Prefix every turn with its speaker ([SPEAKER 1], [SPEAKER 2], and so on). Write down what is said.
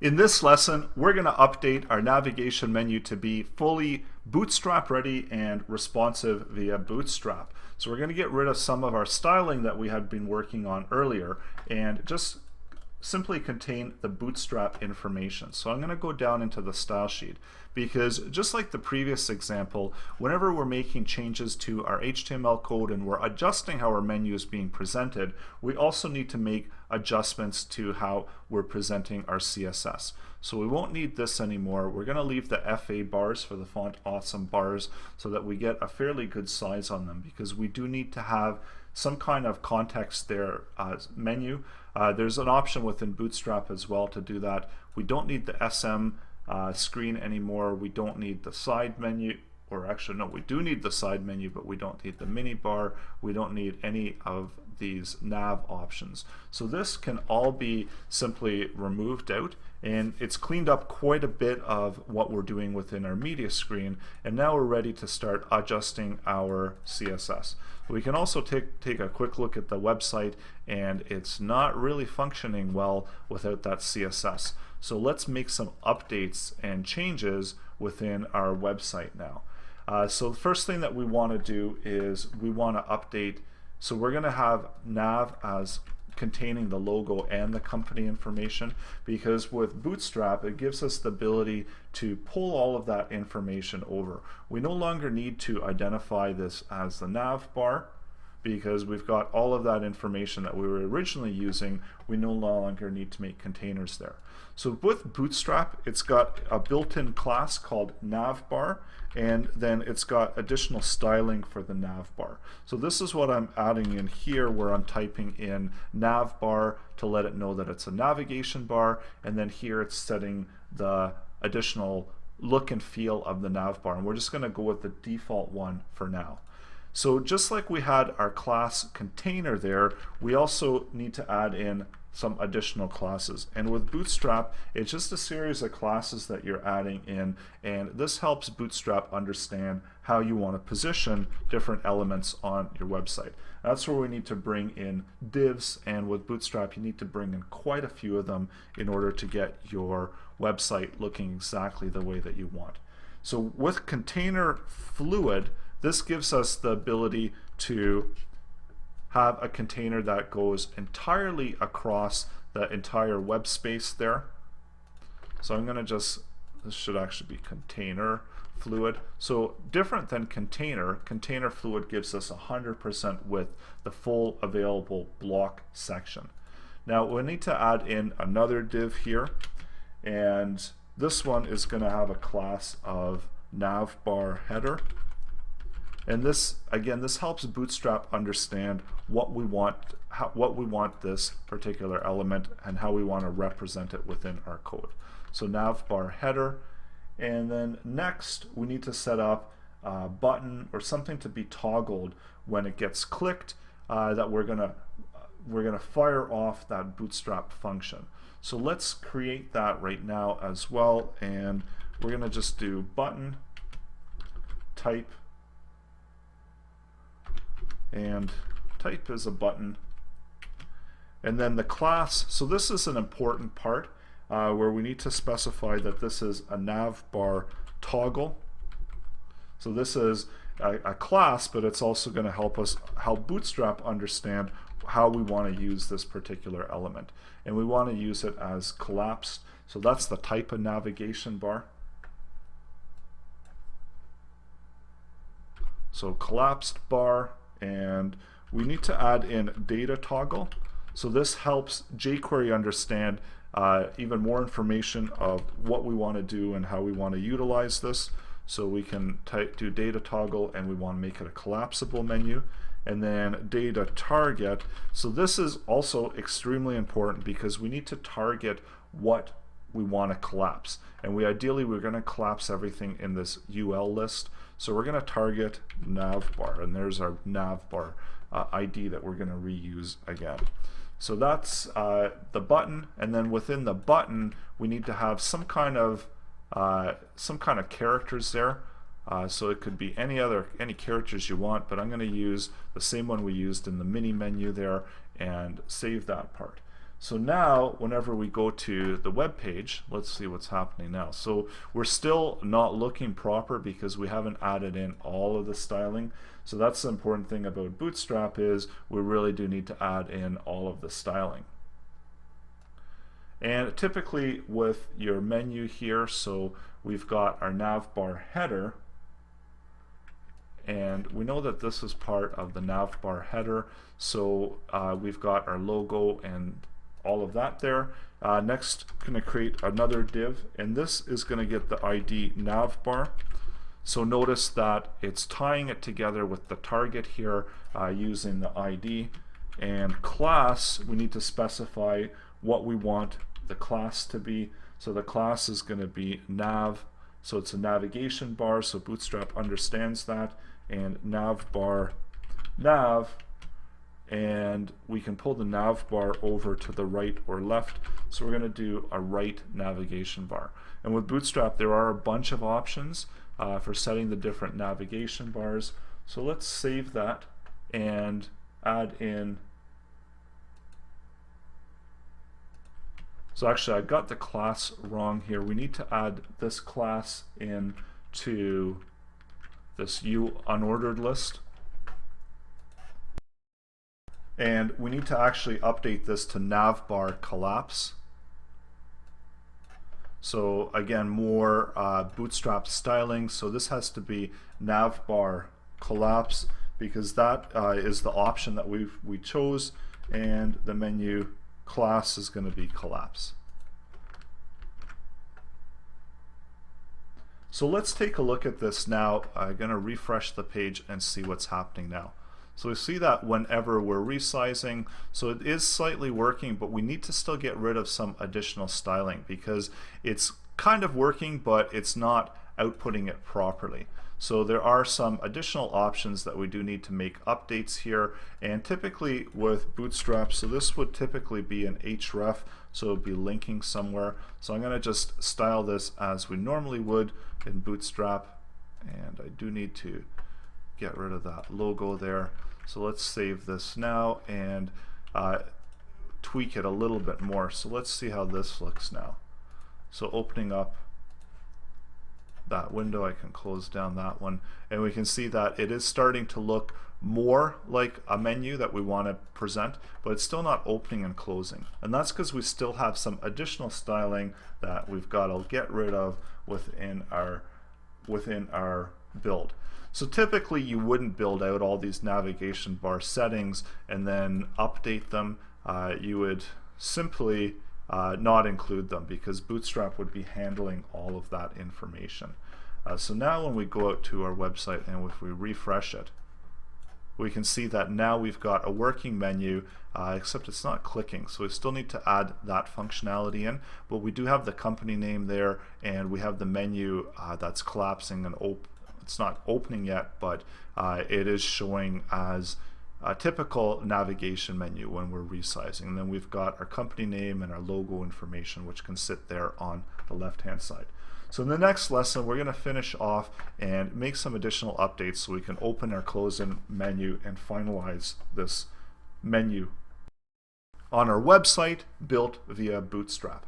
[SPEAKER 1] In this lesson, we're going to update our navigation menu to be fully Bootstrap ready and responsive via Bootstrap. So we're going to get rid of some of our styling that we had been working on earlier and just simply contain the Bootstrap information. So I'm going to go down into the style sheet because just like the previous example, whenever we're making changes to our HTML code and we're adjusting how our menu is being presented, we also need to make adjustments to how we're presenting our CSS. So we won't need this anymore. We're going to leave the FA bars for the font awesome bars so that we get a fairly good size on them, because we do need to have some kind of context there menu. There's an option within Bootstrap as well to do that. We don't need the SM screen anymore. We don't need the side menu, or actually no, we do need the side menu, but we don't need the mini bar. We don't need any of these nav options. So this can all be simply removed out, and it's cleaned up quite a bit of what we're doing within our media screen, and now we're ready to start adjusting our CSS. We can also take a quick look at the website, and it's not really functioning well without that CSS. So let's make some updates and changes within our website now. So the first thing that we want to do is we want to update. So we're going to have nav as containing the logo and the company information, because with Bootstrap it gives us the ability to pull all of that information over. We no longer need to identify this as the nav bar, because we've got all of that information that we were originally using. We no longer need to make containers there. So with Bootstrap, it's got a built-in class called NavBar, and then it's got additional styling for the NavBar. So this is what I'm adding in here, where I'm typing in NavBar to let it know that it's a navigation bar, and then here it's setting the additional look and feel of the NavBar, and we're just going to go with the default one for now. So just like we had our class container there, we also need to add in some additional classes. And with Bootstrap, it's just a series of classes that you're adding in, and this helps Bootstrap understand how you want to position different elements on your website. That's where we need to bring in divs, and with Bootstrap you need to bring in quite a few of them in order to get your website looking exactly the way that you want. So with container fluid, this gives us the ability to have a container that goes entirely across the entire web space there. So I'm going to this should actually be container fluid. So different than container fluid gives us 100% width, the full available block section. Now we need to add in another div here, and this one is going to have a class of NavBar header. And this, again, this helps Bootstrap understand what we want this particular element and how we want to represent it within our code. So NavBar header, and then next we need to set up a button or something to be toggled when it gets clicked, that we're gonna fire off that Bootstrap function. So let's create that right now as well, and we're gonna just do button type, and type is a button, and then the class. So this is an important part where we need to specify that this is a NavBar toggle. So this is a class, but it's also going to help Bootstrap understand how we want to use this particular element, and we want to use it as collapsed. So that's the type of navigation bar. So collapsed bar. And we need to add in data toggle. So this helps jQuery understand even more information of what we want to do and how we want to utilize this. So we can do data toggle, and we want to make it a collapsible menu. And then data target. So this is also extremely important because we need to target what we want to collapse, and we're going to collapse everything in this UL list. So we're going to target NavBar, and there's our NavBar ID that we're going to reuse again. So that's the button, and then within the button we need to have some kind of characters there. So it could be any characters you want, but I'm going to use the same one we used in the mini menu there and save that part. So now whenever we go to the web page, let's see what's happening now. So we're still not looking proper because we haven't added in all of the styling. So that's the important thing about Bootstrap, is we really do need to add in all of the styling. And typically with your menu here, so we've got our NavBar header, and we know that this is part of the NavBar header, so we've got our logo and all of that there. Next, I'm going to create another div, and this is going to get the ID NavBar. So notice that it's tying it together with the target here using the ID. And class, we need to specify what we want the class to be. So the class is going to be nav, so it's a navigation bar, so Bootstrap understands that, and NavBar nav, and we can pull the NavBar over to the right or left, so we're going to do a right navigation bar. And with Bootstrap there are a bunch of options for setting the different navigation bars, so let's save that and add in. So actually I got the class wrong here. We need to add this class in to this unordered list. And we need to actually update this to NavBar collapse. So again, more Bootstrap styling. So this has to be NavBar collapse because that is the option that we chose, and the menu class is going to be collapse. So let's take a look at this now. I'm going to refresh the page and see what's happening now. So we see that whenever we're resizing, so it is slightly working, but we need to still get rid of some additional styling because it's kind of working, but it's not outputting it properly. So there are some additional options that we do need to make updates here, and typically with Bootstrap, so this would typically be an href, so it would be linking somewhere. So I'm going to just style this as we normally would in Bootstrap, and I do need to get rid of that logo there. So let's save this now and tweak it a little bit more. So let's see how this looks now. So opening up that window, I can close down that one, and we can see that it is starting to look more like a menu that we want to present, but it's still not opening and closing, and that's because we still have some additional styling that we've got to get rid of within our build. So typically you wouldn't build out all these navigation bar settings and then update them. You would simply not include them because Bootstrap would be handling all of that information. So now when we go out to our website and if we refresh it, we can see that now we've got a working menu, except it's not clicking, so we still need to add that functionality in, but we do have the company name there, and we have the menu that's collapsing and it's not opening yet, but it is showing as a typical navigation menu when we're resizing. And then we've got our company name and our logo information, which can sit there on the left hand side. So in the next lesson, we're going to finish off and make some additional updates so we can open our close-in menu and finalize this menu on our website built via Bootstrap.